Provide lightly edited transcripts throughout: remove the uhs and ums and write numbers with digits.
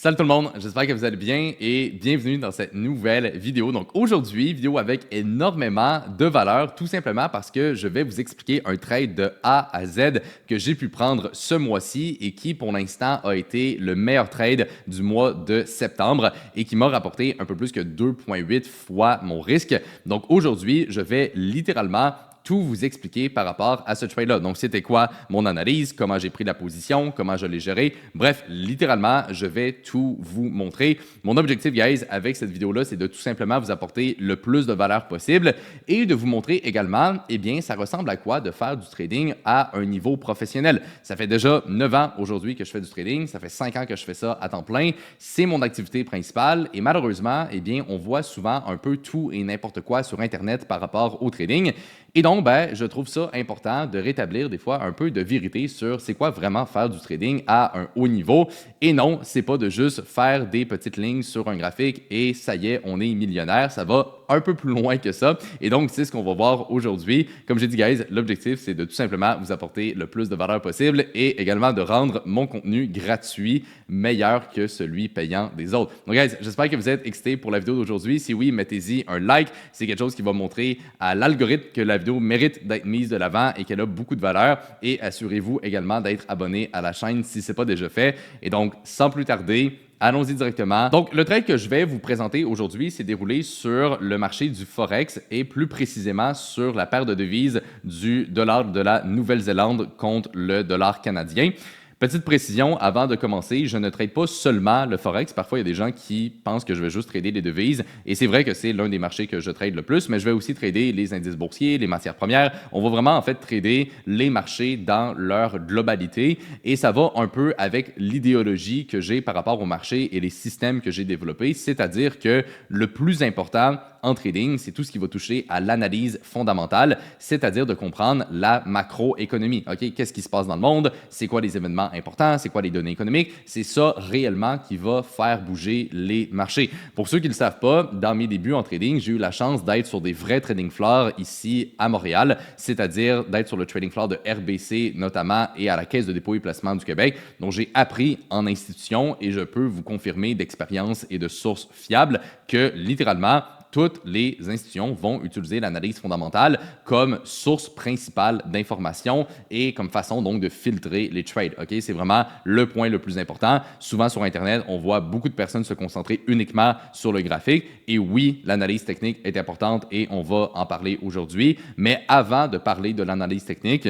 Salut tout le monde, j'espère que vous allez bien et bienvenue dans cette nouvelle vidéo. Donc aujourd'hui, vidéo avec énormément de valeur, tout simplement parce que je vais vous expliquer un trade de A à Z que j'ai pu prendre ce mois-ci et qui pour l'instant a été le meilleur trade du mois de septembre et qui m'a rapporté un peu plus que 2,8 fois mon risque. Donc aujourd'hui, je vais littéralement tout vous expliquer par rapport à ce trade-là. Donc, c'était quoi mon analyse, comment j'ai pris la position, comment je l'ai géré. Bref, littéralement, je vais tout vous montrer. Mon objectif, guys, avec cette vidéo-là, c'est de tout simplement vous apporter le plus de valeur possible et de vous montrer également, eh bien, ça ressemble à quoi de faire du trading à un niveau professionnel. Ça fait déjà 9 ans aujourd'hui que je fais du trading. Ça fait 5 ans que je fais ça à temps plein. C'est mon activité principale et malheureusement, eh bien, on voit souvent un peu tout et n'importe quoi sur Internet par rapport au trading. Et donc, je trouve ça important de rétablir des fois un peu de vérité sur c'est quoi vraiment faire du trading à un haut niveau. Et non, c'est pas de juste faire des petites lignes sur un graphique et ça y est, on est millionnaire. Ça va un peu plus loin que ça. Et donc, c'est ce qu'on va voir aujourd'hui. Comme j'ai dit, guys, l'objectif, c'est de tout simplement vous apporter le plus de valeur possible et également de rendre mon contenu gratuit meilleur que celui payant des autres. Donc, guys, j'espère que vous êtes excités pour la vidéo d'aujourd'hui. Si oui, mettez-y un like. C'est quelque chose qui va montrer à l'algorithme que la vidéo mérite d'être mise de l'avant et qu'elle a beaucoup de valeur. Et assurez-vous également d'être abonné à la chaîne si ce n'est pas déjà fait. Et donc, sans plus tarder, allons-y directement. Donc, le trade que je vais vous présenter aujourd'hui s'est déroulé sur le marché du Forex et plus précisément sur la paire de devises du dollar de la Nouvelle-Zélande contre le dollar canadien. Petite précision, avant de commencer, je ne trade pas seulement le Forex. Parfois, il y a des gens qui pensent que je vais juste trader les devises. Et c'est vrai que c'est l'un des marchés que je trade le plus, mais je vais aussi trader les indices boursiers, les matières premières. On va vraiment en fait trader les marchés dans leur globalité. Et ça va un peu avec l'idéologie que j'ai par rapport au marché et les systèmes que j'ai développés. C'est-à-dire que le plus important en trading, c'est tout ce qui va toucher à l'analyse fondamentale, c'est-à-dire de comprendre la macroéconomie. OK? Qu'est-ce qui se passe dans le monde? C'est quoi les événements importants? C'est quoi les données économiques? C'est ça réellement qui va faire bouger les marchés. Pour ceux qui ne le savent pas, dans mes débuts en trading, j'ai eu la chance d'être sur des vrais trading floors ici à Montréal, c'est-à-dire d'être sur le trading floor de RBC notamment et à la Caisse de dépôt et placement du Québec. Donc, j'ai appris en institution et je peux vous confirmer d'expérience et de sources fiables que littéralement, toutes les institutions vont utiliser l'analyse fondamentale comme source principale d'information et comme façon donc de filtrer les trades. Okay? C'est vraiment le point le plus important. Souvent sur Internet, on voit beaucoup de personnes se concentrer uniquement sur le graphique. Et oui, l'analyse technique est importante et on va en parler aujourd'hui. Mais avant de parler de l'analyse technique,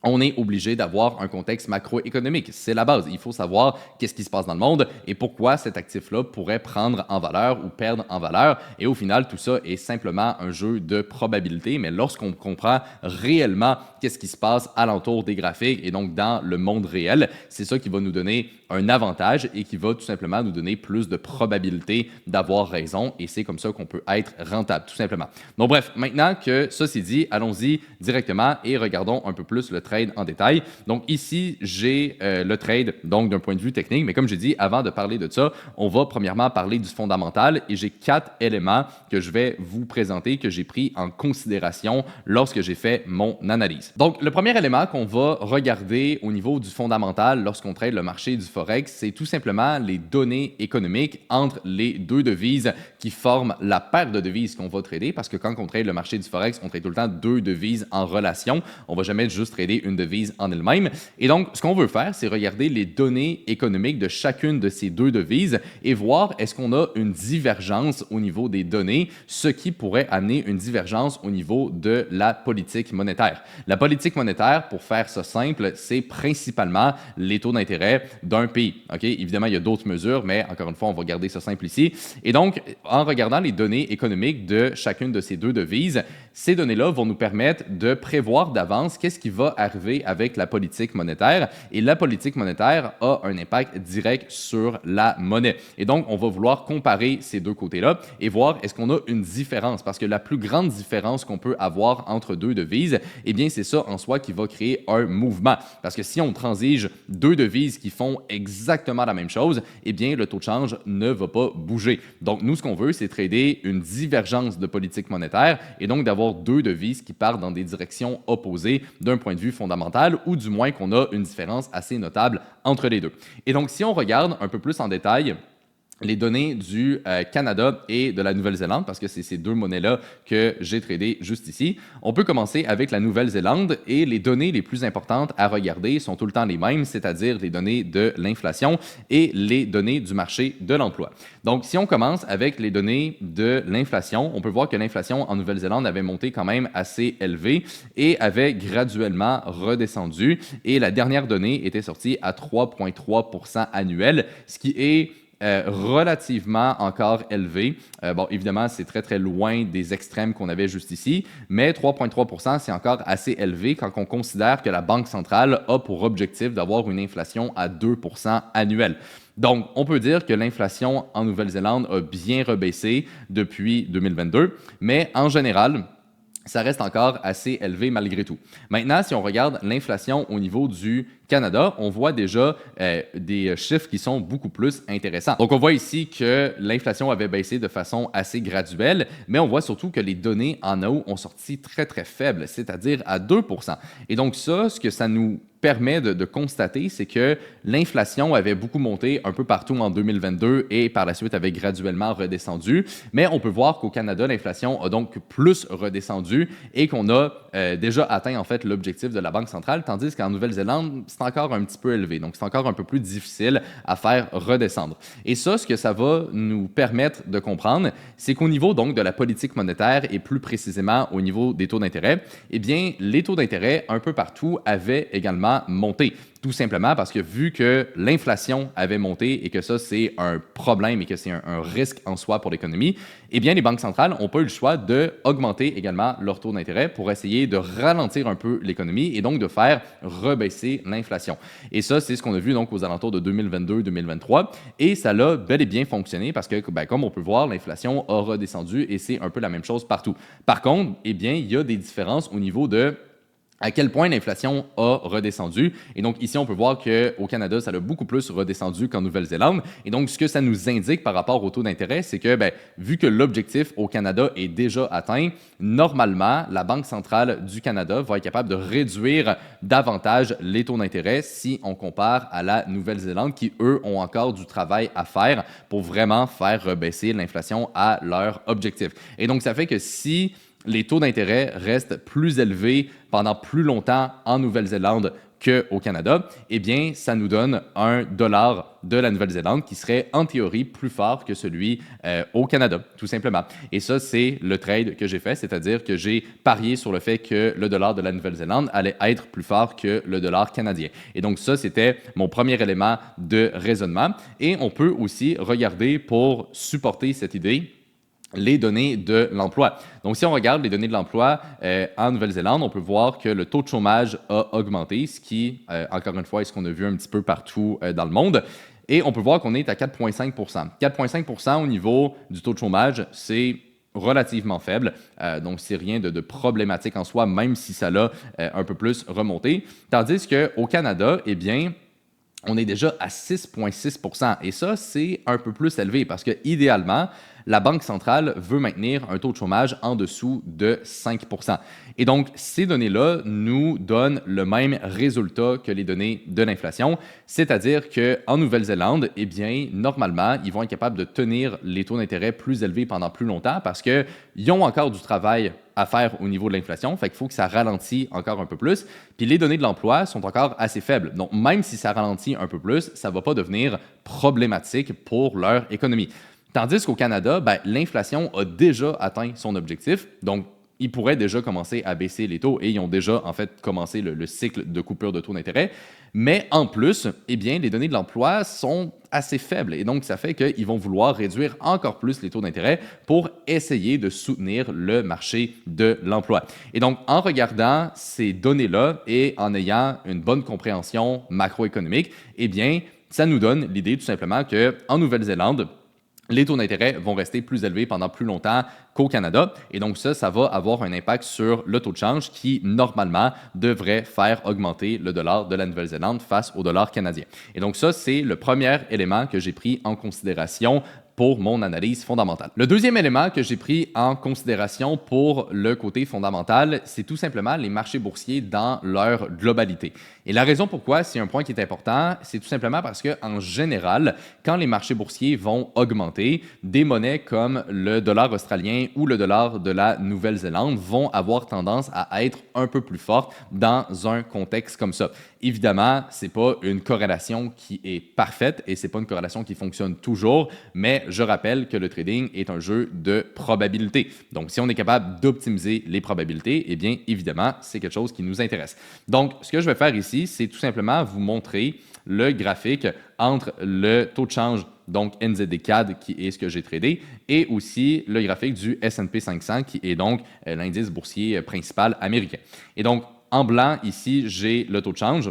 on est obligé d'avoir un contexte macroéconomique. C'est la base. Il faut savoir qu'est-ce qui se passe dans le monde et pourquoi cet actif-là pourrait prendre en valeur ou perdre en valeur. Et au final, tout ça est simplement un jeu de probabilité. Mais lorsqu'on comprend réellement qu'est-ce qui se passe alentour des graphiques et donc dans le monde réel, c'est ça qui va nous donner un avantage et qui va tout simplement nous donner plus de probabilité d'avoir raison. Et c'est comme ça qu'on peut être rentable, tout simplement. Donc bref, maintenant que ça c'est dit, allons-y directement et regardons un peu plus le trade en détail. Donc ici, j'ai le trade donc d'un point de vue technique, mais comme j'ai dit, avant de parler de ça, on va premièrement parler du fondamental et j'ai 4 éléments que je vais vous présenter que j'ai pris en considération lorsque j'ai fait mon analyse. Donc le premier élément qu'on va regarder au niveau du fondamental lorsqu'on trade le marché du Forex, c'est tout simplement les données économiques entre les deux devises qui forment la paire de devises qu'on va trader parce que quand on trade le marché du Forex, on trade tout le temps deux devises en relation. On va jamais juste trader une devise en elle-même. Et donc, ce qu'on veut faire, c'est regarder les données économiques de chacune de ces deux devises et voir est-ce qu'on a une divergence au niveau des données, ce qui pourrait amener une divergence au niveau de la politique monétaire. La politique monétaire, pour faire ça simple, c'est principalement les taux d'intérêt d'un pays. Okay? Évidemment, il y a d'autres mesures, mais encore une fois, on va garder ça simple ici. Et donc, en regardant les données économiques de chacune de ces deux devises, ces données-là vont nous permettre de prévoir d'avance qu'est-ce qui va arriver avec la politique monétaire. Et la politique monétaire a un impact direct sur la monnaie. Et donc, on va vouloir comparer ces deux côtés-là et voir est-ce qu'on a une différence. Parce que la plus grande différence qu'on peut avoir entre deux devises, eh bien, c'est ça en soi qui va créer un mouvement. Parce que si on transige deux devises qui font exactement la même chose, eh bien, le taux de change ne va pas bouger. Donc, nous, ce qu'on veut, c'est trader une divergence de politique monétaire et donc d'avoir deux devises qui partent dans des directions opposées d'un point de vue fondamental ou du moins qu'on a une différence assez notable entre les deux. Et donc, si on regarde un peu plus en détail les données du Canada et de la Nouvelle-Zélande, parce que c'est ces deux monnaies-là que j'ai tradées juste ici. On peut commencer avec la Nouvelle-Zélande et les données les plus importantes à regarder sont tout le temps les mêmes, c'est-à-dire les données de l'inflation et les données du marché de l'emploi. Donc, si on commence avec les données de l'inflation, on peut voir que l'inflation en Nouvelle-Zélande avait monté quand même assez élevé et avait graduellement redescendu. Et la dernière donnée était sortie à 3,3% annuel, ce qui est relativement encore élevé. Bon, évidemment, c'est très, très loin des extrêmes qu'on avait juste ici, mais 3,3 %, c'est encore assez élevé quand on considère que la Banque centrale a pour objectif d'avoir une inflation à 2 % annuelle. Donc, on peut dire que l'inflation en Nouvelle-Zélande a bien rebaissé depuis 2022, mais en général, ça reste encore assez élevé malgré tout. Maintenant, si on regarde l'inflation au niveau du Canada, on voit déjà des chiffres qui sont beaucoup plus intéressants. Donc, on voit ici que l'inflation avait baissé de façon assez graduelle, mais on voit surtout que les données en août ont sorti très, très faibles, c'est-à-dire à 2 %. Et donc, ça, ce que ça nous permet de constater, c'est que l'inflation avait beaucoup monté un peu partout en 2022 et par la suite avait graduellement redescendu. Mais on peut voir qu'au Canada, l'inflation a donc plus redescendu et qu'on a déjà atteint en fait l'objectif de la Banque centrale, tandis qu'en Nouvelle-Zélande, c'est encore un petit peu élevé. Donc, c'est encore un peu plus difficile à faire redescendre. Et ça, ce que ça va nous permettre de comprendre, c'est qu'au niveau donc de la politique monétaire et plus précisément au niveau des taux d'intérêt, eh bien, les taux d'intérêt un peu partout avaient également monté. Tout simplement parce que vu que l'inflation avait monté et que ça, c'est un problème et que c'est un risque en soi pour l'économie, eh bien, les banques centrales n'ont pas eu le choix d'augmenter également leur taux d'intérêt pour essayer de ralentir un peu l'économie et donc de faire rebaisser l'inflation. Et ça, c'est ce qu'on a vu donc aux alentours de 2022-2023 et ça l'a bel et bien fonctionné parce que, comme on peut voir, l'inflation a redescendu et c'est un peu la même chose partout. Par contre, eh bien, il y a des différences au niveau de à quel point l'inflation a redescendu. Et donc, ici, on peut voir qu'au Canada, ça a beaucoup plus redescendu qu'en Nouvelle-Zélande. Et donc, ce que ça nous indique par rapport au taux d'intérêt, c'est que, vu que l'objectif au Canada est déjà atteint, normalement, la Banque centrale du Canada va être capable de réduire davantage les taux d'intérêt si on compare à la Nouvelle-Zélande, qui, eux, ont encore du travail à faire pour vraiment faire baisser l'inflation à leur objectif. Et donc, ça fait que si les taux d'intérêt restent plus élevés pendant plus longtemps en Nouvelle-Zélande qu'au Canada, eh bien, ça nous donne un dollar de la Nouvelle-Zélande qui serait en théorie plus fort que celui au Canada, tout simplement. Et ça, c'est le trade que j'ai fait, c'est-à-dire que j'ai parié sur le fait que le dollar de la Nouvelle-Zélande allait être plus fort que le dollar canadien. Et donc ça, c'était mon premier élément de raisonnement. Et on peut aussi regarder pour supporter cette idée les données de l'emploi. Donc, si on regarde les données de l'emploi en Nouvelle-Zélande, on peut voir que le taux de chômage a augmenté, ce qui, encore une fois, est ce qu'on a vu un petit peu partout dans le monde. Et on peut voir qu'on est à 4,5 %. 4,5 % au niveau du taux de chômage, c'est relativement faible. Donc, c'est rien de problématique en soi, même si ça l'a un peu plus remonté. Tandis qu'au Canada, eh bien, on est déjà à 6,6 %. Et ça, c'est un peu plus élevé parce que idéalement, la Banque centrale veut maintenir un taux de chômage en dessous de 5 %. Et donc, ces données-là nous donnent le même résultat que les données de l'inflation, c'est-à-dire qu'en Nouvelle-Zélande, eh bien, normalement, ils vont être capables de tenir les taux d'intérêt plus élevés pendant plus longtemps parce qu'ils ont encore du travail à faire au niveau de l'inflation, fait qu'il faut que ça ralentit encore un peu plus. Puis les données de l'emploi sont encore assez faibles. Donc, même si ça ralentit un peu plus, ça ne va pas devenir problématique pour leur économie. Tandis qu'au Canada, l'inflation a déjà atteint son objectif. Donc, ils pourraient déjà commencer à baisser les taux et ils ont déjà, en fait, commencé le cycle de coupure de taux d'intérêt. Mais en plus, eh bien, les données de l'emploi sont assez faibles et donc ça fait qu'ils vont vouloir réduire encore plus les taux d'intérêt pour essayer de soutenir le marché de l'emploi. Et donc, en regardant ces données-là et en ayant une bonne compréhension macroéconomique, eh bien, ça nous donne l'idée tout simplement qu'en Nouvelle-Zélande, les taux d'intérêt vont rester plus élevés pendant plus longtemps qu'au Canada. Et donc ça va avoir un impact sur le taux de change qui, normalement, devrait faire augmenter le dollar de la Nouvelle-Zélande face au dollar canadien. Et donc ça, c'est le premier élément que j'ai pris en considération pour mon analyse fondamentale. Le deuxième élément que j'ai pris en considération pour le côté fondamental, c'est tout simplement les marchés boursiers dans leur globalité. Et la raison pourquoi c'est un point qui est important, c'est tout simplement parce qu'en général, quand les marchés boursiers vont augmenter, des monnaies comme le dollar australien ou le dollar de la Nouvelle-Zélande vont avoir tendance à être un peu plus fortes dans un contexte comme ça. Évidemment, ce n'est pas une corrélation qui est parfaite et ce n'est pas une corrélation qui fonctionne toujours, mais je rappelle que le trading est un jeu de probabilité. Donc, si on est capable d'optimiser les probabilités, eh bien, évidemment, c'est quelque chose qui nous intéresse. Donc, ce que je vais faire ici, c'est tout simplement vous montrer le graphique entre le taux de change, donc NZD-CAD, qui est ce que j'ai tradé, et aussi le graphique du S&P 500, qui est donc l'indice boursier principal américain. Et donc, en blanc, ici, j'ai le taux de change.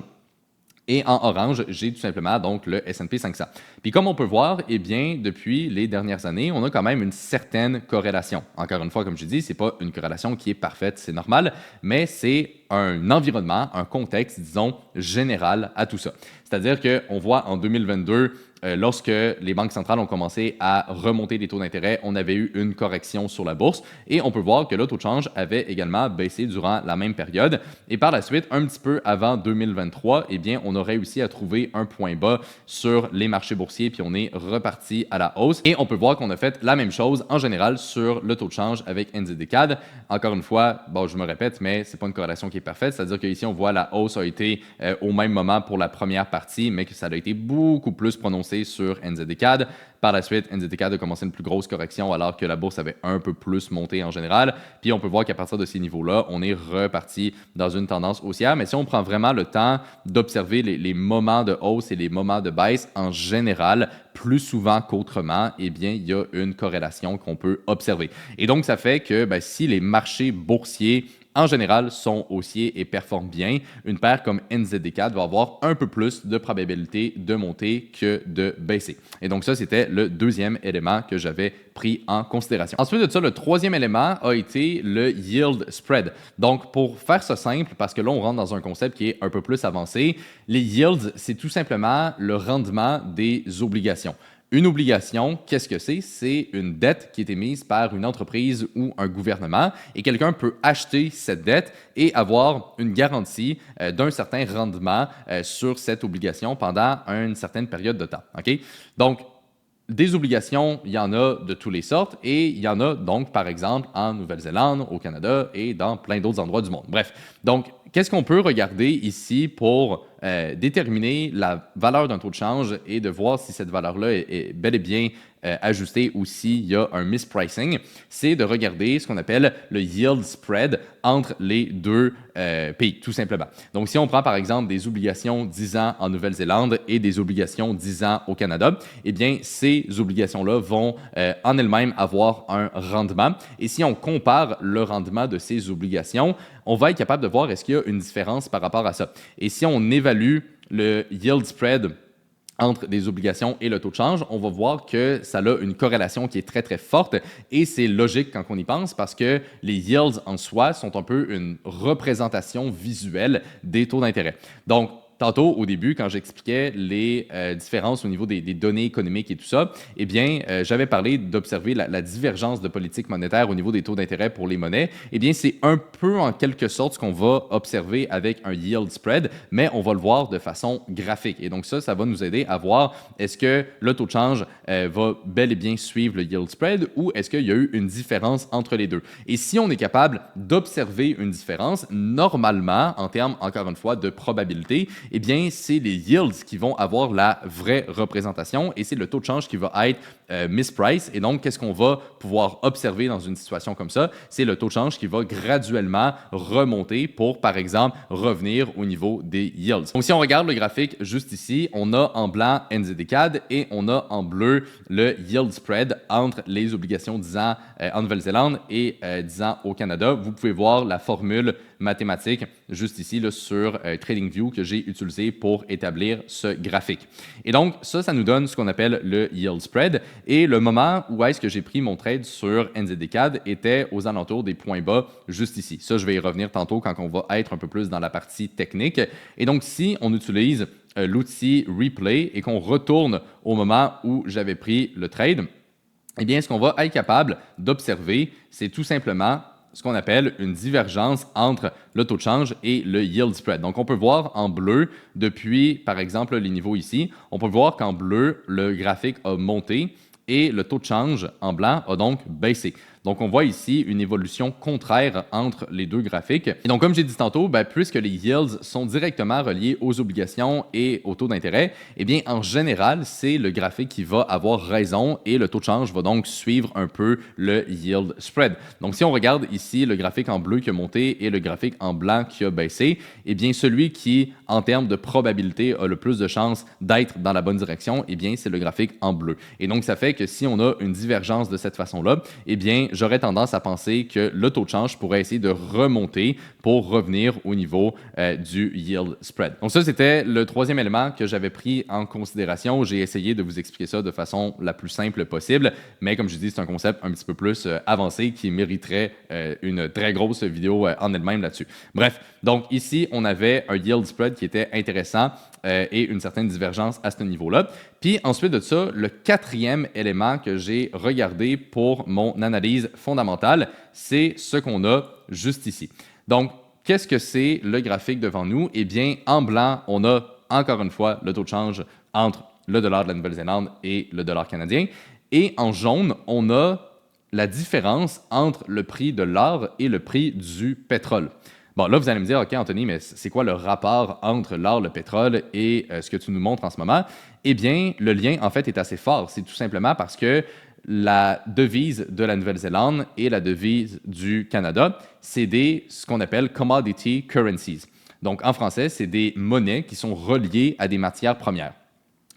Et en orange, j'ai tout simplement donc le S&P 500. Puis comme on peut voir, eh bien, depuis les dernières années, on a quand même une certaine corrélation. Encore une fois, comme je dis, ce n'est pas une corrélation qui est parfaite, c'est normal, mais c'est un environnement, un contexte, disons, général à tout ça. C'est-à-dire qu'on voit en 2022, lorsque les banques centrales ont commencé à remonter les taux d'intérêt, on avait eu une correction sur la bourse et on peut voir que le taux de change avait également baissé durant la même période. Et par la suite, un petit peu avant 2023, eh bien, on a réussi à trouver un point bas sur les marchés boursiers puis on est reparti à la hausse. Et on peut voir qu'on a fait la même chose en général sur le taux de change avec NZD-CAD. Encore une fois, bon, je me répète, mais c'est pas une corrélation qui est parfaite. C'est-à-dire qu'ici, on voit la hausse a été au même moment pour la première partie, mais que ça a été beaucoup plus prononcé sur NZD-CAD. Par la suite, NZD-CAD a commencé une plus grosse correction alors que la bourse avait un peu plus monté en général. Puis on peut voir qu'à partir de ces niveaux-là, on est reparti dans une tendance haussière. Mais si on prend vraiment le temps d'observer les moments de hausse et les moments de baisse en général, plus souvent qu'autrement, eh bien, il y a une corrélation qu'on peut observer. Et donc, ça fait que si les marchés boursiers en général, sont haussiers et performent bien, une paire comme NZD-CAD va avoir un peu plus de probabilité de monter que de baisser. Et donc ça, c'était le deuxième élément que j'avais pris en considération. Ensuite de ça, le troisième élément a été le yield spread. Donc, pour faire ça simple, parce que là, on rentre dans un concept qui est un peu plus avancé, les yields, c'est tout simplement le rendement des obligations. Une obligation, qu'est-ce que c'est? C'est une dette qui est émise par une entreprise ou un gouvernement et quelqu'un peut acheter cette dette et avoir une garantie d'un certain rendement sur cette obligation pendant une certaine période de temps. Okay? Donc, des obligations, il y en a de toutes les sortes et il y en a donc, par exemple, en Nouvelle-Zélande, au Canada et dans plein d'autres endroits du monde. Bref, donc, qu'est-ce qu'on peut regarder ici pour déterminer la valeur d'un taux de change et de voir si cette valeur-là est bel et bien ajustée ou s'il y a un mispricing? C'est de regarder ce qu'on appelle le yield spread entre les deux pays, tout simplement. Donc, si on prend par exemple des obligations 10 ans en Nouvelle-Zélande et des obligations 10 ans au Canada, eh bien, ces obligations-là vont en elles-mêmes avoir un rendement. Et si on compare le rendement de ces obligations, on va être capable de voir est-ce qu'il y a une différence par rapport à ça. Et si on évalue le yield spread entre les obligations et le taux de change, on va voir que ça a une corrélation qui est très, très forte et c'est logique quand on y pense parce que les yields en soi sont un peu une représentation visuelle des taux d'intérêt. Donc, tantôt, au début, quand j'expliquais les différences au niveau des données économiques et tout ça, eh bien, j'avais parlé d'observer la divergence de politique monétaire au niveau des taux d'intérêt pour les monnaies. Eh bien, c'est un peu en quelque sorte ce qu'on va observer avec un yield spread, mais on va le voir de façon graphique. Et donc ça va nous aider à voir est-ce que le taux de change va bel et bien suivre le yield spread ou est-ce qu'il y a eu une différence entre les deux. Et si on est capable d'observer une différence, normalement, en termes, encore une fois, de probabilité, eh bien, c'est les yields qui vont avoir la vraie représentation et c'est le taux de change qui va être misprice. Et donc, qu'est-ce qu'on va pouvoir observer dans une situation comme ça? C'est le taux de change qui va graduellement remonter pour, par exemple, revenir au niveau des yields. Donc, si on regarde le graphique juste ici, on a en blanc NZD-CAD et on a en bleu le yield spread entre les obligations 10 ans en Nouvelle-Zélande et 10 ans au Canada. Vous pouvez voir la formule mathématiques juste ici là, sur TradingView que j'ai utilisé pour établir ce graphique. Et donc, ça nous donne ce qu'on appelle le yield spread. Et le moment où est-ce que j'ai pris mon trade sur NZD-CAD était aux alentours des points bas juste ici. Ça, je vais y revenir tantôt quand on va être un peu plus dans la partie technique. Et donc, si on utilise l'outil Replay et qu'on retourne au moment où j'avais pris le trade, eh bien, ce qu'on va être capable d'observer, c'est tout simplement ce qu'on appelle une divergence entre le taux de change et le yield spread. Donc, on peut voir en bleu, depuis, par exemple, les niveaux ici, on peut voir qu'en bleu, le graphique a monté et le taux de change en blanc a donc baissé. Donc, on voit ici une évolution contraire entre les deux graphiques. Et donc, comme j'ai dit tantôt, puisque les yields sont directement reliés aux obligations et aux taux d'intérêt, eh bien, en général, c'est le graphique qui va avoir raison et le taux de change va donc suivre un peu le yield spread. Donc, si on regarde ici le graphique en bleu qui a monté et le graphique en blanc qui a baissé, eh bien, celui qui, en termes de probabilité, a le plus de chances d'être dans la bonne direction, eh bien, c'est le graphique en bleu. Et donc, ça fait que si on a une divergence de cette façon-là, eh bien, j'aurais tendance à penser que le taux de change pourrait essayer de remonter pour revenir au niveau du yield spread. Donc ça, c'était le troisième élément que j'avais pris en considération. J'ai essayé de vous expliquer ça de façon la plus simple possible, mais comme je dis, c'est un concept un petit peu plus avancé qui mériterait une très grosse vidéo en elle-même là-dessus. Bref, donc ici, on avait un yield spread qui était intéressant et une certaine divergence à ce niveau-là. Puis ensuite de ça, le quatrième élément que j'ai regardé pour mon analyse fondamentale, c'est ce qu'on a juste ici. Donc, qu'est-ce que c'est le graphique devant nous? Eh bien, en blanc, on a encore une fois le taux de change entre le dollar de la Nouvelle-Zélande et le dollar canadien. Et en jaune, on a la différence entre le prix de l'or et le prix du pétrole. Bon, là, vous allez me dire, OK, Anthony, mais c'est quoi le rapport entre l'or, le pétrole et ce que tu nous montres en ce moment? Eh bien, le lien, en fait, est assez fort. C'est tout simplement parce que la devise de la Nouvelle-Zélande et la devise du Canada, c'est ce qu'on appelle commodity currencies. Donc, en français, c'est des monnaies qui sont reliées à des matières premières.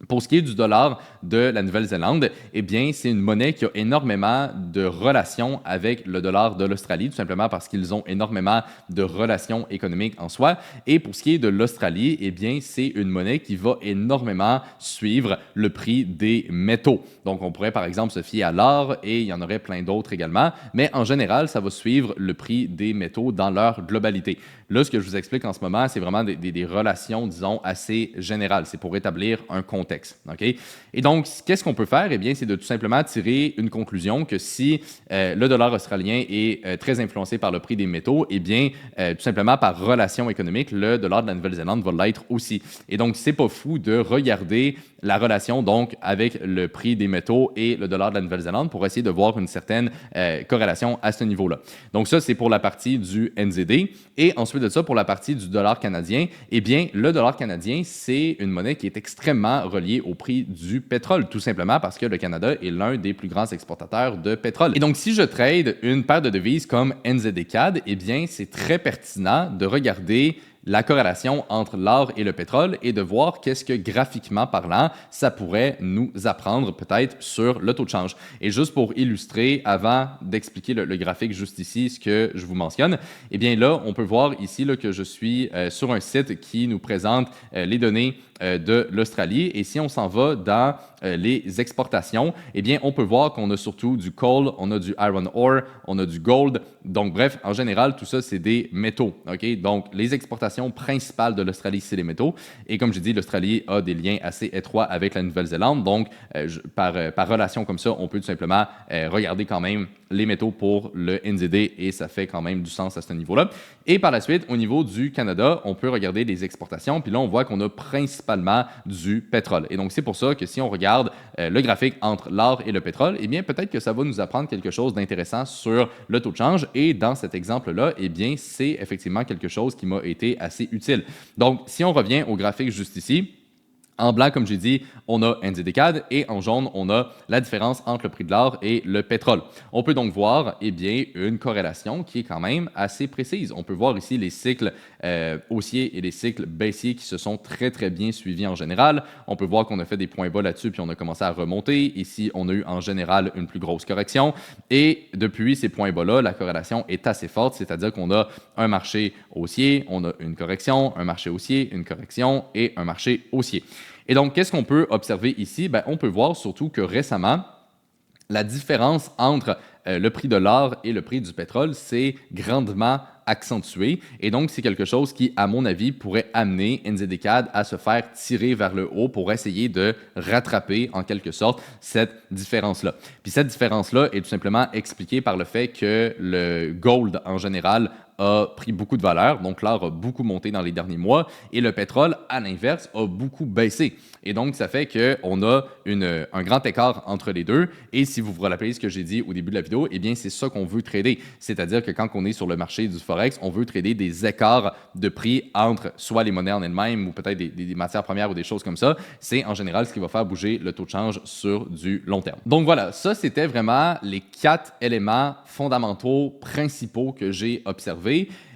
Pour ce qui est du dollar de la Nouvelle-Zélande, eh bien, c'est une monnaie qui a énormément de relations avec le dollar de l'Australie, tout simplement parce qu'ils ont énormément de relations économiques en soi. Et pour ce qui est de l'Australie, eh bien, c'est une monnaie qui va énormément suivre le prix des métaux. Donc, on pourrait par exemple se fier à l'or et il y en aurait plein d'autres également, mais en général, ça va suivre le prix des métaux dans leur globalité. Là, ce que je vous explique en ce moment, c'est vraiment des relations, disons, assez générales. C'est pour établir un contexte. Okay? Et donc, qu'est-ce qu'on peut faire? Eh bien, c'est de tout simplement tirer une conclusion que si le dollar australien est très influencé par le prix des métaux, eh bien, tout simplement par relation économique, le dollar de la Nouvelle-Zélande va l'être aussi. Et donc, c'est pas fou de regarder la relation donc avec le prix des métaux et le dollar de la Nouvelle-Zélande pour essayer de voir une certaine corrélation à ce niveau-là. Donc ça, c'est pour la partie du NZD. Et ensuite de ça, pour la partie du dollar canadien, eh bien, le dollar canadien, c'est une monnaie qui est extrêmement reliée au prix du pétrole, tout simplement parce que le Canada est l'un des plus grands exportateurs de pétrole. Et donc, si je trade une paire de devises comme NZD-CAD, eh bien, c'est très pertinent de regarder la corrélation entre l'or et le pétrole et de voir qu'est-ce que graphiquement parlant, ça pourrait nous apprendre peut-être sur le taux de change. Et juste pour illustrer, avant d'expliquer le graphique juste ici, ce que je vous mentionne, eh bien là, on peut voir ici là, que je suis sur un site qui nous présente les données de l'Australie. Et si on s'en va dans les exportations, eh bien, on peut voir qu'on a surtout du coal, on a du iron ore, on a du gold. Donc, bref, en général, tout ça, c'est des métaux. Okay? Donc, les exportations principales de l'Australie, c'est les métaux. Et comme je dis, l'Australie a des liens assez étroits avec la Nouvelle-Zélande. Donc, par relation comme ça, on peut tout simplement regarder quand même les métaux pour le NZD et ça fait quand même du sens à ce niveau-là. Et par la suite, au niveau du Canada, on peut regarder les exportations. Puis là, on voit qu'on a principalement du pétrole. Et donc, c'est pour ça que si on regarde le graphique entre l'or et le pétrole, eh bien, peut-être que ça va nous apprendre quelque chose d'intéressant sur le taux de change. Et dans cet exemple-là, eh bien, c'est effectivement quelque chose qui m'a été assez utile. Donc, si on revient au graphique juste ici, En blanc, comme j'ai dit, on a NZD-CAD et en jaune, on a la différence entre le prix de l'or et le pétrole. On peut donc voir eh bien, une corrélation qui est quand même assez précise. On peut voir ici les cycles haussiers et les cycles baissiers qui se sont très très bien suivis en général. On peut voir qu'on a fait des points bas là-dessus puis on a commencé à remonter. Ici, on a eu en général une plus grosse correction et depuis ces points bas-là, la corrélation est assez forte, c'est-à-dire qu'on a un marché haussier, on a une correction, un marché haussier, une correction et un marché haussier. Et donc, qu'est-ce qu'on peut observer ici? Bien, on peut voir surtout que récemment, la différence entre le prix de l'or et le prix du pétrole s'est grandement accentuée. Et donc, c'est quelque chose qui, à mon avis, pourrait amener NZD-CAD à se faire tirer vers le haut pour essayer de rattraper, en quelque sorte, cette différence-là. Puis cette différence-là est tout simplement expliquée par le fait que le gold, en général, a pris beaucoup de valeur, donc l'or a beaucoup monté dans les derniers mois, et le pétrole, à l'inverse, a beaucoup baissé. Et donc, ça fait qu'on a un grand écart entre les deux, et si vous vous rappelez ce que j'ai dit au début de la vidéo, eh bien, c'est ça qu'on veut trader. C'est-à-dire que quand on est sur le marché du Forex, on veut trader des écarts de prix entre soit les monnaies en elles-mêmes ou peut-être des matières premières ou des choses comme ça. C'est en général ce qui va faire bouger le taux de change sur du long terme. Donc voilà, ça, c'était vraiment les 4 éléments fondamentaux principaux que j'ai observés.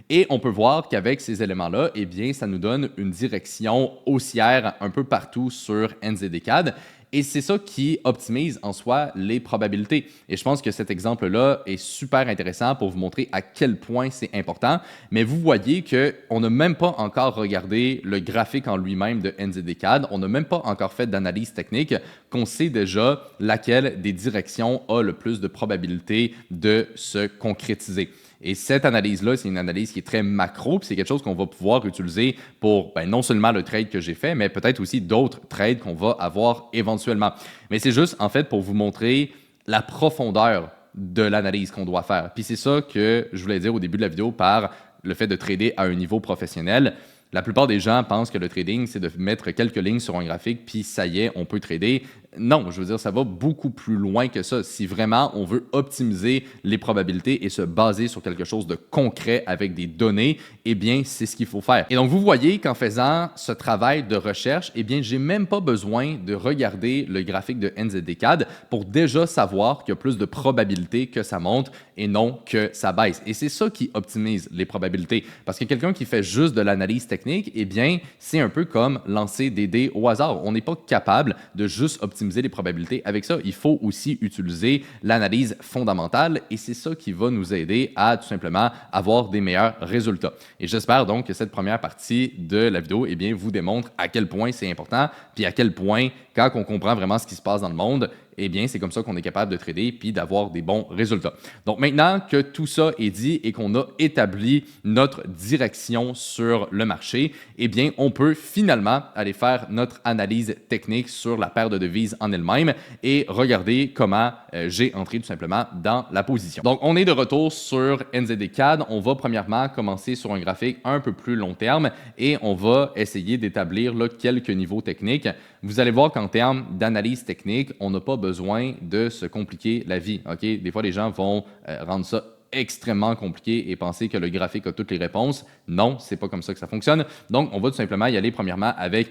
Et on peut voir qu'avec ces éléments-là, eh bien, ça nous donne une direction haussière un peu partout sur NZD-CAD. Et c'est ça qui optimise en soi les probabilités. Et je pense que cet exemple-là est super intéressant pour vous montrer à quel point c'est important. Mais vous voyez qu'on n'a même pas encore regardé le graphique en lui-même de NZD-CAD. On n'a même pas encore fait d'analyse technique, qu'on sait déjà laquelle des directions a le plus de probabilité de se concrétiser. Et cette analyse-là, c'est une analyse qui est très macro, puis c'est quelque chose qu'on va pouvoir utiliser pour non seulement le trade que j'ai fait, mais peut-être aussi d'autres trades qu'on va avoir éventuellement. Mais c'est juste, en fait, pour vous montrer la profondeur de l'analyse qu'on doit faire. Puis c'est ça que je voulais dire au début de la vidéo par le fait de trader à un niveau professionnel. La plupart des gens pensent que le trading, c'est de mettre quelques lignes sur un graphique, puis ça y est, on peut trader. Non, je veux dire, ça va beaucoup plus loin que ça. Si vraiment on veut optimiser les probabilités et se baser sur quelque chose de concret avec des données, eh bien, c'est ce qu'il faut faire. Et donc, vous voyez qu'en faisant ce travail de recherche, eh bien, j'ai même pas besoin de regarder le graphique de NZD-CAD pour déjà savoir qu'il y a plus de probabilités que ça monte et non que ça baisse. Et c'est ça qui optimise les probabilités. Parce que quelqu'un qui fait juste de l'analyse technique, eh bien, c'est un peu comme lancer des dés au hasard. On n'est pas capable de juste optimiser les probabilités avec ça. Il faut aussi utiliser l'analyse fondamentale et c'est ça qui va nous aider à tout simplement avoir des meilleurs résultats. Et j'espère donc que cette première partie de la vidéo, eh bien, vous démontre à quel point c'est important, puis à quel point, quand on comprend vraiment ce qui se passe dans le monde, eh bien, c'est comme ça qu'on est capable de trader puis d'avoir des bons résultats. Donc, maintenant que tout ça est dit et qu'on a établi notre direction sur le marché, eh bien, on peut finalement aller faire notre analyse technique sur la paire de devises en elle-même et regarder comment j'ai entré tout simplement dans la position. Donc, on est de retour sur NZD-CAD. On va premièrement commencer sur un graphique un peu plus long terme et on va essayer d'établir là, quelques niveaux techniques. Vous allez voir qu'en termes d'analyse technique, on n'a pas besoin de se compliquer la vie. Okay? Des fois, les gens vont rendre ça extrêmement compliqué et penser que le graphique a toutes les réponses. Non, c'est pas comme ça que ça fonctionne. Donc, on va tout simplement y aller premièrement avec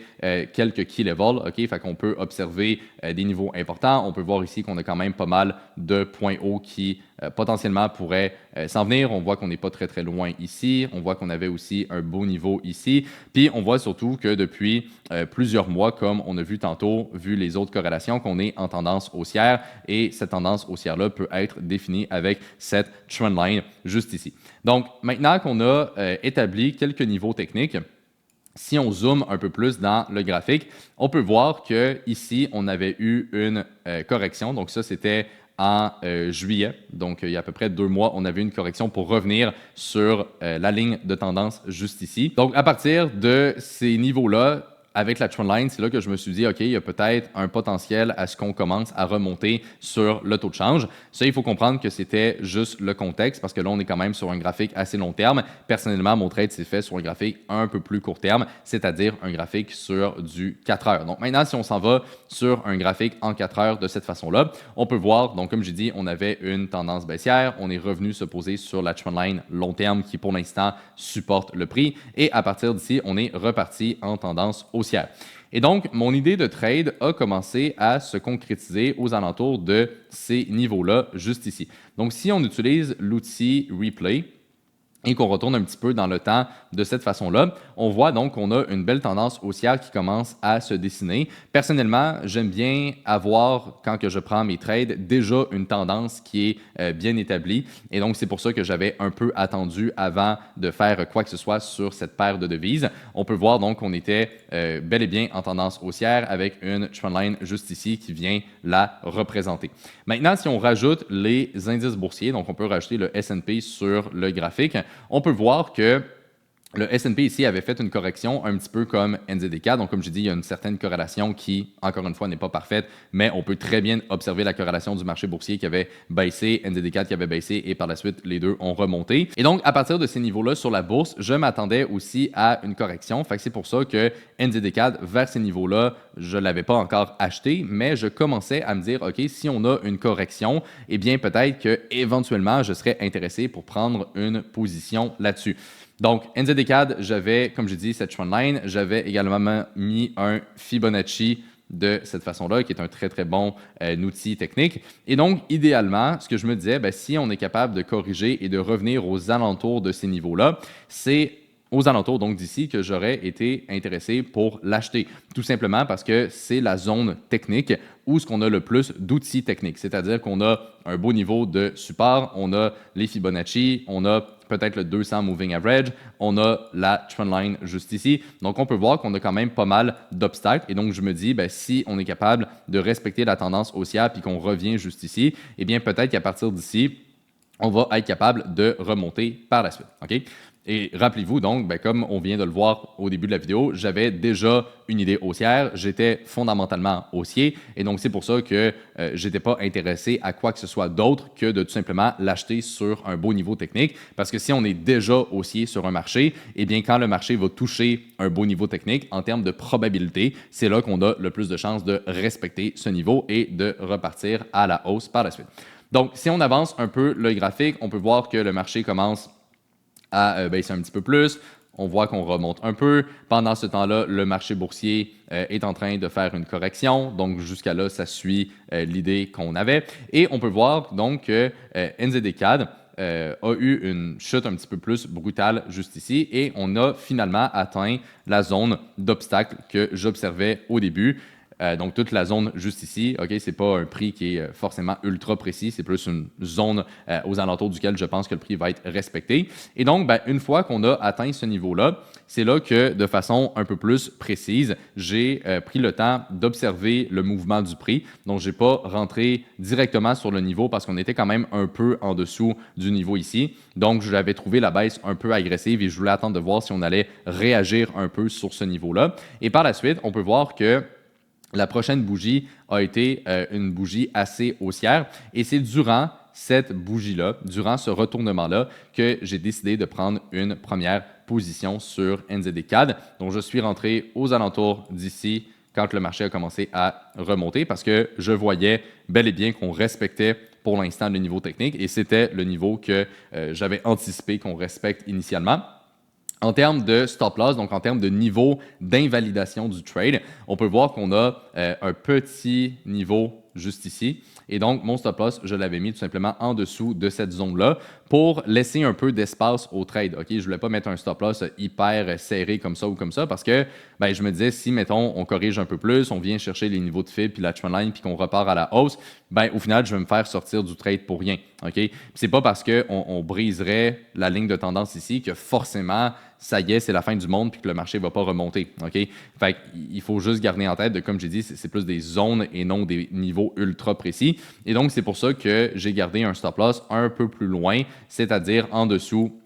quelques key levels. OK? Fait qu'on peut observer des niveaux importants. On peut voir ici qu'on a quand même pas mal de points hauts qui potentiellement pourraient s'en venir. On voit qu'on n'est pas très, très loin ici. On voit qu'on avait aussi un beau niveau ici. Puis, on voit surtout que depuis plusieurs mois, comme on a vu tantôt, vu les autres corrélations, qu'on est en tendance haussière et cette tendance haussière-là peut être définie avec cette trendline juste ici. Donc, maintenant qu'on a établi quelques niveaux techniques, si on zoome un peu plus dans le graphique, on peut voir qu'ici, on avait eu une correction. Donc, ça, c'était en juillet. Donc, il y a à peu près 2 mois, on avait une correction pour revenir sur la ligne de tendance juste ici. Donc, à partir de ces niveaux-là, avec la trendline, c'est là que je me suis dit, OK, il y a peut-être un potentiel à ce qu'on commence à remonter sur le taux de change. Ça, il faut comprendre que c'était juste le contexte parce que là, on est quand même sur un graphique assez long terme. Personnellement, mon trade s'est fait sur un graphique un peu plus court terme, c'est-à-dire un graphique sur du 4 heures. Donc maintenant, si on s'en va sur un graphique en 4 heures de cette façon-là, on peut voir, donc comme j'ai dit, on avait une tendance baissière. On est revenu se poser sur la trendline long terme qui, pour l'instant, supporte le prix. Et à partir d'ici, on est reparti en tendance haussière. Et donc, mon idée de trade a commencé à se concrétiser aux alentours de ces niveaux-là, juste ici. Donc, si on utilise l'outil Replay, et qu'on retourne un petit peu dans le temps de cette façon-là, on voit donc qu'on a une belle tendance haussière qui commence à se dessiner. Personnellement, j'aime bien avoir, quand que je prends mes trades, déjà une tendance qui est bien établie. Et donc, c'est pour ça que j'avais un peu attendu avant de faire quoi que ce soit sur cette paire de devises. On peut voir donc qu'on était bel et bien en tendance haussière avec une trendline juste ici qui vient la représenter. Maintenant, si on rajoute les indices boursiers, donc on peut rajouter le S&P sur le graphique, on peut voir que le S&P ici avait fait une correction un petit peu comme NZDK. Donc, comme je dis, il y a une certaine corrélation qui, encore une fois, n'est pas parfaite, mais on peut très bien observer la corrélation du marché boursier qui avait baissé, NZDK qui avait baissé et par la suite, les deux ont remonté. Et donc, à partir de ces niveaux-là sur la bourse, je m'attendais aussi à une correction. Fait que c'est pour ça que NZDK, vers ces niveaux-là, je ne l'avais pas encore acheté, mais je commençais à me dire, OK, si on a une correction, eh bien, peut-être qu'éventuellement, je serais intéressé pour prendre une position là-dessus. Donc, NZDCAD, j'avais, comme j'ai dit, cette trendline. J'avais également mis un Fibonacci de cette façon-là, qui est un très, très bon outil technique. Et donc, idéalement, ce que je me disais, si on est capable de corriger et de revenir aux alentours de ces niveaux-là, c'est aux alentours donc d'ici que j'aurais été intéressé pour l'acheter. Tout simplement parce que c'est la zone technique où ce qu'on a le plus d'outils techniques. C'est-à-dire qu'on a un beau niveau de support, on a les Fibonacci, on a peut-être le 200 Moving Average, on a la trendline juste ici. Donc, on peut voir qu'on a quand même pas mal d'obstacles. Et donc, je me dis, si on est capable de respecter la tendance haussière puis qu'on revient juste ici, eh bien, peut-être qu'à partir d'ici, on va être capable de remonter par la suite. OK? Et rappelez-vous donc, comme on vient de le voir au début de la vidéo, j'avais déjà une idée haussière, j'étais fondamentalement haussier et donc c'est pour ça que je n'étais pas intéressé à quoi que ce soit d'autre que de tout simplement l'acheter sur un beau niveau technique parce que si on est déjà haussier sur un marché, eh bien quand le marché va toucher un beau niveau technique, en termes de probabilité, c'est là qu'on a le plus de chances de respecter ce niveau et de repartir à la hausse par la suite. Donc, si on avance un peu le graphique, on peut voir que le marché commence à baisser un petit peu plus. On voit qu'on remonte un peu. Pendant ce temps-là, le marché boursier est en train de faire une correction. Donc, jusqu'à là, ça suit l'idée qu'on avait. Et on peut voir donc que NZDCAD a eu une chute un petit peu plus brutale juste ici et on a finalement atteint la zone d'obstacle que j'observais au début. Donc, toute la zone juste ici, OK, c'est pas un prix qui est forcément ultra précis, c'est plus une zone aux alentours duquel je pense que le prix va être respecté. Et donc, une fois qu'on a atteint ce niveau-là, c'est là que, de façon un peu plus précise, j'ai pris le temps d'observer le mouvement du prix. Donc, je n'ai pas rentré directement sur le niveau parce qu'on était quand même un peu en dessous du niveau ici. Donc, j'avais trouvé la baisse un peu agressive et je voulais attendre de voir si on allait réagir un peu sur ce niveau-là. Et par la suite, on peut voir que la prochaine bougie a été une bougie assez haussière et c'est durant cette bougie-là, durant ce retournement-là, que j'ai décidé de prendre une première position sur NZDCAD. Donc, je suis rentré aux alentours d'ici quand le marché a commencé à remonter parce que je voyais bel et bien qu'on respectait pour l'instant le niveau technique et c'était le niveau que j'avais anticipé qu'on respecte initialement. En termes de stop loss, donc en termes de niveau d'invalidation du trade, on peut voir qu'on a un petit niveau juste ici. Et donc, mon stop loss, je l'avais mis tout simplement en dessous de cette zone-là pour laisser un peu d'espace au trade. OK, je ne voulais pas mettre un stop loss hyper serré comme ça ou comme ça parce que je me disais, si, mettons, on corrige un peu plus, on vient chercher les niveaux de fib puis la trendline puis qu'on repart à la hausse, au final, je vais me faire sortir du trade pour rien. OK? C'est pas parce qu'on briserait la ligne de tendance ici que forcément, ça y est, c'est la fin du monde puis que le marché ne va pas remonter. OK? Fait il faut juste garder en tête, comme j'ai dit, c'est plus des zones et non des niveaux ultra précis. Et donc, c'est pour ça que j'ai gardé un stop loss un peu plus loin, c'est-à-dire en dessous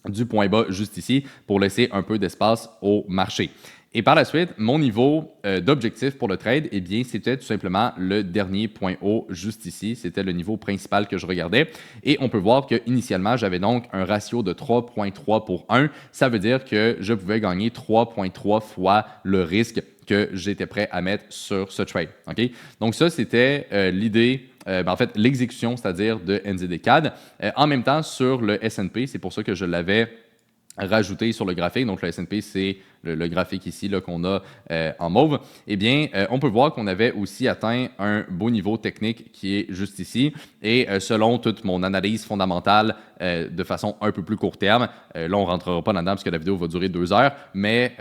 du point bas juste ici pour laisser un peu d'espace au marché. Et par la suite, mon niveau d'objectif pour le trade, eh bien, c'était tout simplement le dernier point haut juste ici. C'était le niveau principal que je regardais. Et on peut voir qu'initialement, j'avais donc un ratio de 3,3 pour 1. Ça veut dire que je pouvais gagner 3,3 fois le risque que j'étais prêt à mettre sur ce trade. Okay? Donc ça, c'était l'idée, en fait, l'exécution, c'est-à-dire de NZDCAD. En même temps, sur le S&P, c'est pour ça que je l'avais rajouté sur le graphique, donc le S&P, c'est le graphique ici qu'on a en mauve, eh bien, on peut voir qu'on avait aussi atteint un beau niveau technique qui est juste ici. Et selon toute mon analyse fondamentale de façon un peu plus court terme, là, on ne rentrera pas là-dedans parce que la vidéo va durer 2 heures, mais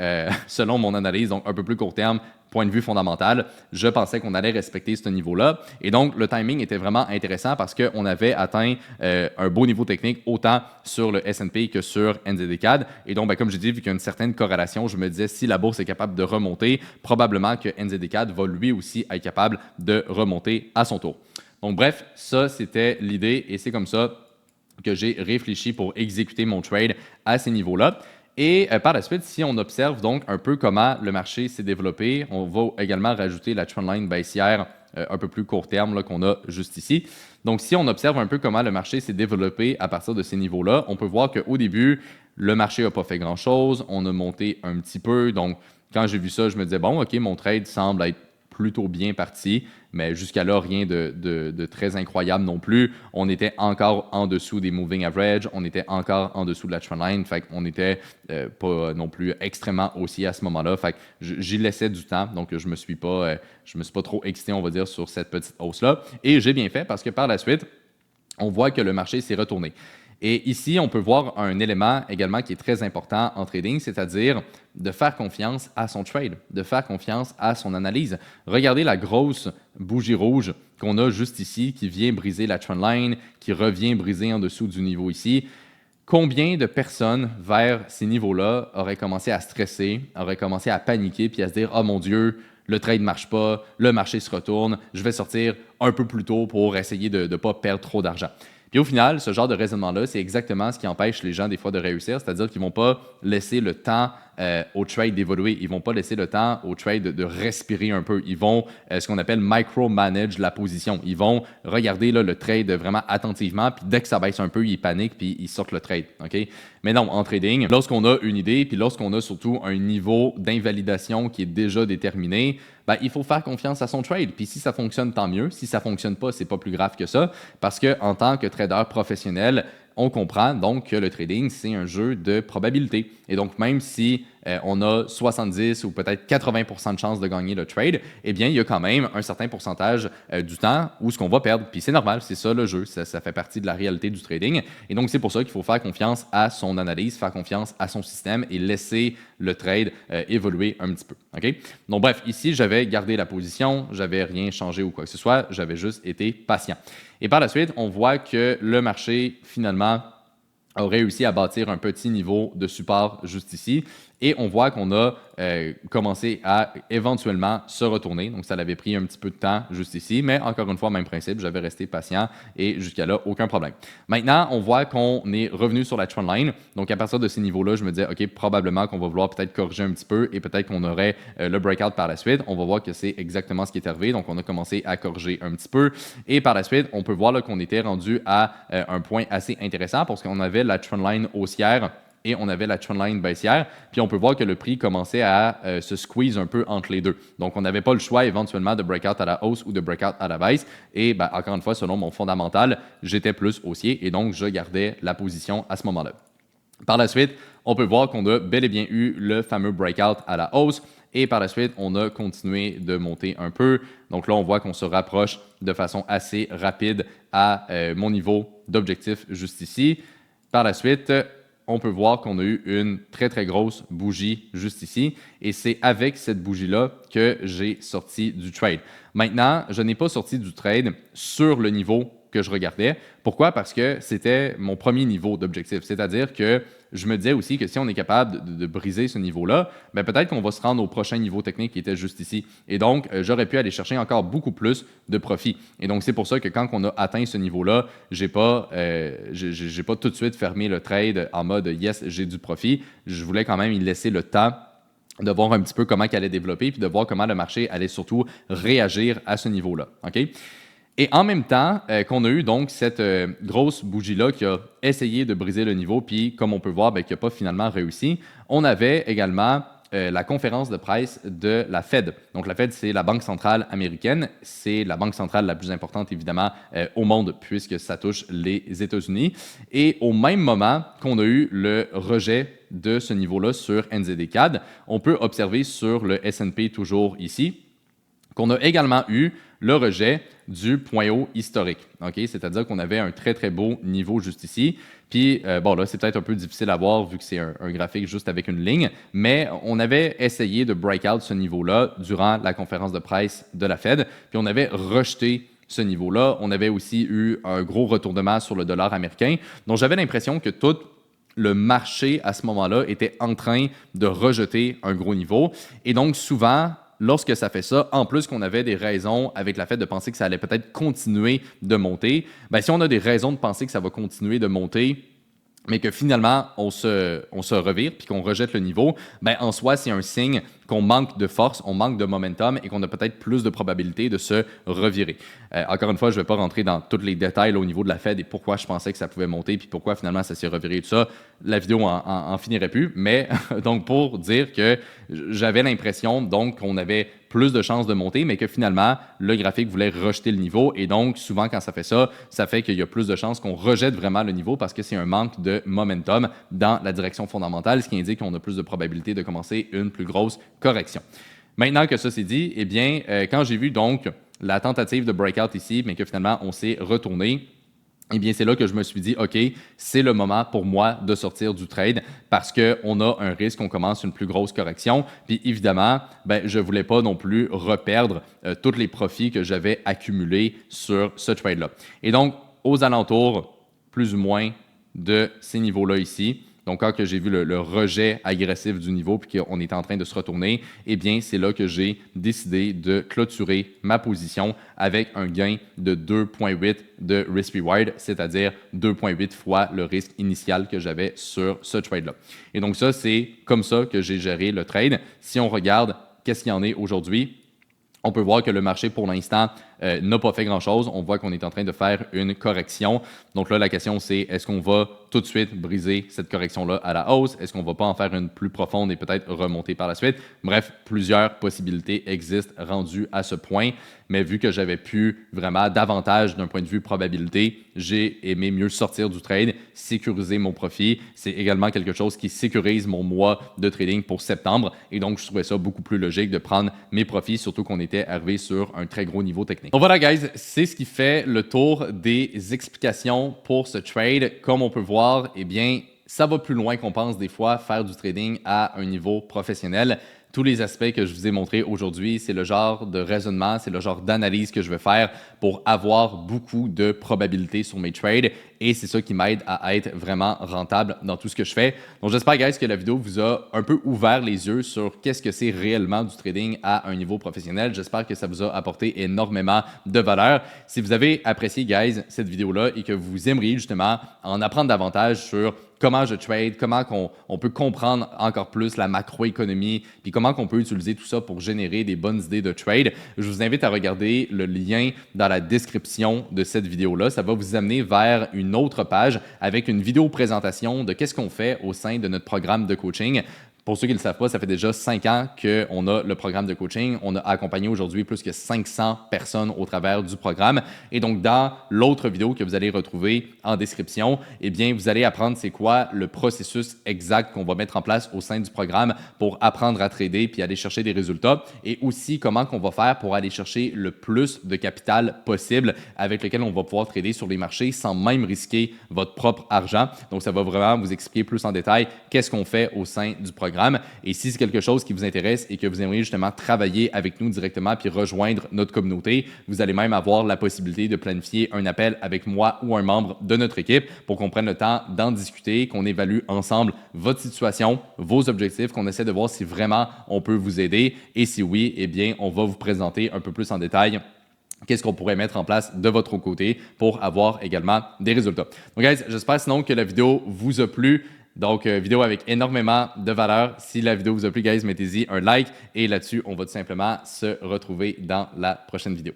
selon mon analyse, donc un peu plus court terme, point de vue fondamental, je pensais qu'on allait respecter ce niveau-là. Et donc, le timing était vraiment intéressant parce qu'on avait atteint un beau niveau technique autant sur le S&P que sur NZD-CAD. Et donc, comme je dis, vu qu'il y a une certaine corrélation, je me disais, si la bourse est capable de remonter, probablement que NZD-CAD va lui aussi être capable de remonter à son tour. Donc, bref, ça, c'était l'idée et c'est comme ça que j'ai réfléchi pour exécuter mon trade à ces niveaux-là. Et par la suite, si on observe donc un peu comment le marché s'est développé, on va également rajouter la trendline baissière un peu plus court terme qu'on a juste ici. Donc, si on observe un peu comment le marché s'est développé à partir de ces niveaux-là, on peut voir qu'au début, le marché n'a pas fait grand-chose. On a monté un petit peu. Donc, quand j'ai vu ça, je me disais, bon, OK, mon trade semble être plutôt bien parti, mais jusqu'à là, rien de très incroyable non plus. On était encore en dessous des moving average, on était encore en dessous de la trendline, fait qu'on n'était pas non plus extrêmement haussier à ce moment-là. Fait que j'y laissais du temps, donc je me suis pas trop excité, on va dire, sur cette petite hausse-là. Et j'ai bien fait parce que par la suite, on voit que le marché s'est retourné. Et ici, on peut voir un élément également qui est très important en trading, c'est-à-dire de faire confiance à son trade, de faire confiance à son analyse. Regardez la grosse bougie rouge qu'on a juste ici qui vient briser la trendline, qui revient briser en dessous du niveau ici. Combien de personnes vers ces niveaux-là auraient commencé à stresser, auraient commencé à paniquer puis à se dire « Oh mon Dieu, le trade ne marche pas, le marché se retourne, je vais sortir un peu plus tôt pour essayer de ne pas perdre trop d'argent. » Puis au final, ce genre de raisonnement-là, c'est exactement ce qui empêche les gens des fois de réussir, c'est-à-dire qu'ils ne vont pas laisser le temps au trade d'évoluer, ils ne vont pas laisser le temps au trade de respirer un peu. Ils vont, ce qu'on appelle micro-manage la position. Ils vont regarder là, le trade vraiment attentivement, puis dès que ça baisse un peu, ils paniquent, puis ils sortent le trade. Okay? Mais non, en trading, lorsqu'on a une idée, puis lorsqu'on a surtout un niveau d'invalidation qui est déjà déterminé, il faut faire confiance à son trade. Puis si ça fonctionne, tant mieux. Si ça ne fonctionne pas, c'est pas plus grave que ça. Parce qu'en tant que trader professionnel, on comprend donc que le trading, c'est un jeu de probabilité. Et donc, même si on a 70 ou peut-être 80% de chances de gagner le trade, eh bien, il y a quand même un certain pourcentage du temps où ce qu'on va perdre. Puis c'est normal, c'est ça le jeu, ça fait partie de la réalité du trading. Et donc, c'est pour ça qu'il faut faire confiance à son analyse, faire confiance à son système et laisser le trade évoluer un petit peu. Okay? Donc, bref, ici, j'avais gardé la position, j'avais rien changé ou quoi que ce soit, j'avais juste été patient. Et par la suite, on voit que le marché, finalement, a réussi à bâtir un petit niveau de support juste ici. Et on voit qu'on a commencé à éventuellement se retourner. Donc, ça avait pris un petit peu de temps juste ici. Mais encore une fois, même principe, j'avais resté patient et jusqu'à là, aucun problème. Maintenant, on voit qu'on est revenu sur la trendline. Donc, à partir de ces niveaux-là, je me disais, OK, probablement qu'on va vouloir peut-être corriger un petit peu et peut-être qu'on aurait le breakout par la suite. On va voir que c'est exactement ce qui est arrivé. Donc, on a commencé à corriger un petit peu. Et par la suite, on peut voir là, qu'on était rendu à un point assez intéressant parce qu'on avait la trendline haussière et on avait la trendline baissière. Puis on peut voir que le prix commençait à se squeeze un peu entre les deux. Donc, on n'avait pas le choix éventuellement de breakout à la hausse ou de breakout à la baisse. Et encore une fois, selon mon fondamental, j'étais plus haussier et donc je gardais la position à ce moment-là. Par la suite, on peut voir qu'on a bel et bien eu le fameux breakout à la hausse. Et par la suite, on a continué de monter un peu. Donc là, on voit qu'on se rapproche de façon assez rapide à mon niveau d'objectif juste ici. Par la suite, on peut voir qu'on a eu une très, très grosse bougie juste ici. Et c'est avec cette bougie-là que j'ai sorti du trade. Maintenant, je n'ai pas sorti du trade sur le niveau que je regardais. Pourquoi? Parce que c'était mon premier niveau d'objectif. C'est-à-dire que je me disais aussi que si on est capable de briser ce niveau-là, peut-être qu'on va se rendre au prochain niveau technique qui était juste ici. Et donc, j'aurais pu aller chercher encore beaucoup plus de profit. Et donc, c'est pour ça que quand on a atteint ce niveau-là, j'ai pas tout de suite fermé le trade en mode « yes, j'ai du profit ». Je voulais quand même y laisser le temps de voir un petit peu comment il allait développer puis de voir comment le marché allait surtout réagir à ce niveau-là. OK? Et en même temps qu'on a eu donc cette grosse bougie-là qui a essayé de briser le niveau, puis comme on peut voir, qui n'a pas finalement réussi, on avait également la conférence de presse de la Fed. Donc, la Fed, c'est la banque centrale américaine. C'est la banque centrale la plus importante, évidemment, au monde, puisque ça touche les États-Unis. Et au même moment qu'on a eu le rejet de ce niveau-là sur NZD-CAD, on peut observer sur le S&P, toujours ici, qu'on a également eu le rejet du point haut historique. Okay? C'est-à-dire qu'on avait un très, très beau niveau juste ici. Puis, bon, là, c'est peut-être un peu difficile à voir vu que c'est un graphique juste avec une ligne, mais on avait essayé de break out ce niveau-là durant la conférence de presse de la Fed, puis on avait rejeté ce niveau-là. On avait aussi eu un gros retournement sur le dollar américain. Donc, j'avais l'impression que tout le marché, à ce moment-là, était en train de rejeter un gros niveau. Et donc, souvent, lorsque ça fait ça, en plus qu'on avait des raisons avec la Fed de penser que ça allait peut-être continuer de monter, bien, si on a des raisons de penser que ça va continuer de monter, mais que finalement, on se revire puis qu'on rejette le niveau, bien, en soi, c'est un signe qu'on manque de force, on manque de momentum et qu'on a peut-être plus de probabilité de se revirer. Encore une fois, je ne vais pas rentrer dans tous les détails là, au niveau de la Fed et pourquoi je pensais que ça pouvait monter puis pourquoi finalement ça s'est reviré et tout ça. La vidéo en finirait plus, mais donc pour dire que j'avais l'impression donc qu'on avait plus de chances de monter, mais que finalement, le graphique voulait rejeter le niveau. Et donc, souvent, quand ça fait qu'il y a plus de chances qu'on rejette vraiment le niveau parce que c'est un manque de momentum dans la direction fondamentale, ce qui indique qu'on a plus de probabilité de commencer une plus grosse correction. Maintenant que ça c'est dit, eh bien, quand j'ai vu donc la tentative de breakout ici, mais que finalement, on s'est retourné, eh bien, c'est là que je me suis dit, OK, c'est le moment pour moi de sortir du trade parce qu'on a un risque, on commence une plus grosse correction. Puis évidemment, ben, je ne voulais pas non plus reperdre tous les profits que j'avais accumulés sur ce trade-là. Et donc, aux alentours, plus ou moins de ces niveaux-là ici, donc, quand j'ai vu le rejet agressif du niveau puis qu'on était en train de se retourner, eh bien, c'est là que j'ai décidé de clôturer ma position avec un gain de 2,8 de risk-reward, c'est-à-dire 2,8 fois le risque initial que j'avais sur ce trade-là. Et donc, ça, c'est comme ça que j'ai géré le trade. Si on regarde qu'est-ce qu'il y en est aujourd'hui, on peut voir que le marché, pour l'instant, n'a pas fait grand-chose. On voit qu'on est en train de faire une correction. Donc là, la question, c'est est-ce qu'on va tout de suite briser cette correction-là à la hausse? Est-ce qu'on ne va pas en faire une plus profonde et peut-être remonter par la suite? Bref, plusieurs possibilités existent rendues à ce point. Mais vu que j'avais pu vraiment davantage d'un point de vue probabilité, j'ai aimé mieux sortir du trade, sécuriser mon profit. C'est également quelque chose qui sécurise mon mois de trading pour septembre. Et donc, je trouvais ça beaucoup plus logique de prendre mes profits, surtout qu'on était arrivé sur un très gros niveau technique. Donc voilà, guys, c'est ce qui fait le tour des explications pour ce trade. Comme on peut voir, eh bien, ça va plus loin qu'on pense des fois faire du trading à un niveau professionnel. Tous les aspects que je vous ai montrés aujourd'hui, c'est le genre de raisonnement, c'est le genre d'analyse que je vais faire pour avoir beaucoup de probabilités sur mes trades et c'est ça qui m'aide à être vraiment rentable dans tout ce que je fais. Donc, j'espère, guys, que la vidéo vous a un peu ouvert les yeux sur qu'est-ce que c'est réellement du trading à un niveau professionnel. J'espère que ça vous a apporté énormément de valeur. Si vous avez apprécié, guys, cette vidéo-là et que vous aimeriez justement en apprendre davantage sur comment je trade, comment on peut comprendre encore plus la macroéconomie, puis comment on peut utiliser tout ça pour générer des bonnes idées de trade, je vous invite à regarder le lien dans la description de cette vidéo-là. Ça va vous amener vers une autre page avec une vidéo présentation de qu'est-ce qu'on fait au sein de notre programme de coaching. Pour ceux qui ne le savent pas, ça fait déjà 5 ans qu'on a le programme de coaching. On a accompagné aujourd'hui plus que 500 personnes au travers du programme. Et donc, dans l'autre vidéo que vous allez retrouver en description, eh bien, vous allez apprendre c'est quoi le processus exact qu'on va mettre en place au sein du programme pour apprendre à trader puis aller chercher des résultats et aussi comment qu'on va faire pour aller chercher le plus de capital possible avec lequel on va pouvoir trader sur les marchés sans même risquer votre propre argent. Donc, ça va vraiment vous expliquer plus en détail qu'est-ce qu'on fait au sein du programme. Et si c'est quelque chose qui vous intéresse et que vous aimeriez justement travailler avec nous directement puis rejoindre notre communauté, vous allez même avoir la possibilité de planifier un appel avec moi ou un membre de notre équipe pour qu'on prenne le temps d'en discuter, qu'on évalue ensemble votre situation, vos objectifs, qu'on essaie de voir si vraiment on peut vous aider et si oui, eh bien, on va vous présenter un peu plus en détail qu'est-ce qu'on pourrait mettre en place de votre côté pour avoir également des résultats. Donc, guys, j'espère sinon que la vidéo vous a plu. Donc, vidéo avec énormément de valeur. Si la vidéo vous a plu, guys, mettez-y un like. Et là-dessus, on va tout simplement se retrouver dans la prochaine vidéo.